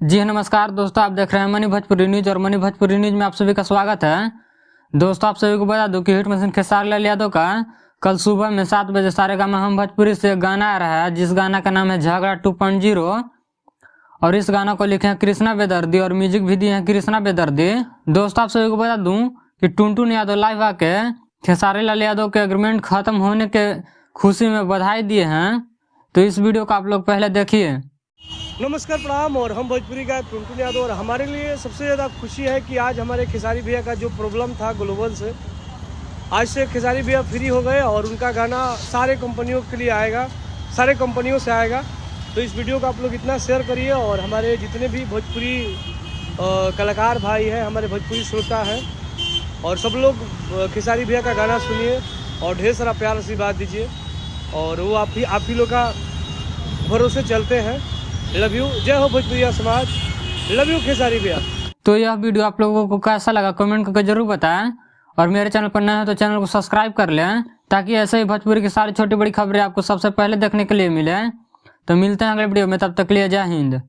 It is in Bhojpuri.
जी हाँ, नमस्कार दोस्तों, आप देख रहे हैं मनी भोजपुरी न्यूज और मनी भोजपुरी न्यूज में आप सभी का स्वागत है। दोस्तों, आप सभी को बता दूं कि हिट मशीन खेसारी लाल यादव का कल सुबह में 7 बजे सारेगामा हम भोजपुरी से गाना आ रहा है, जिस गाना का नाम है झगड़ा 2.0 और इस गाना को लिखे हैं कृष्णा बेदर्दी और म्यूजिक भी दिए हैं कृष्णा बेदर्दी। दोस्तों, आप सभी को बता दूं कि टुनटुन यादव लाइव आके खेसारी लाल यादव के एग्रीमेंट खत्म होने के खुशी में बधाई दिए हैं, तो इस वीडियो को आप लोग पहले देखिए। नमस्कार, प्रणाम। और हम भोजपुरी का टुनटुन यादव और हमारे लिए सबसे ज़्यादा खुशी है कि आज हमारे खेसारी भैया का जो प्रॉब्लम था ग्लोबल से, आज से खेसारी भैया फ्री हो गए और उनका गाना सारे कंपनियों के लिए आएगा, सारे कंपनियों से आएगा। तो इस वीडियो को आप लोग इतना शेयर करिए और हमारे जितने भी भोजपुरी कलाकार भाई हैं, हमारे भोजपुरी श्रोता हैं, और सब लोग खेसारी भैया का गाना सुनिए और ढेर सारा प्यार आशीर्वाद दीजिए। और वो आप ही लोग का भरोसे चलते हैं। लव यू, जय हो भोजपुरिया समाज, लव यू खेसारी भैया। तो यह वीडियो आप लोगों को कैसा लगा कमेंट करके जरूर बताएं, और मेरे चैनल पर नए हो तो चैनल को सब्सक्राइब कर लें, ताकि ऐसे ही भोजपुरी की सारी छोटी बड़ी खबरें आपको सबसे पहले देखने के लिए मिले। तो मिलते हैं अगले वीडियो में, तब तक के लिए जय हिंद।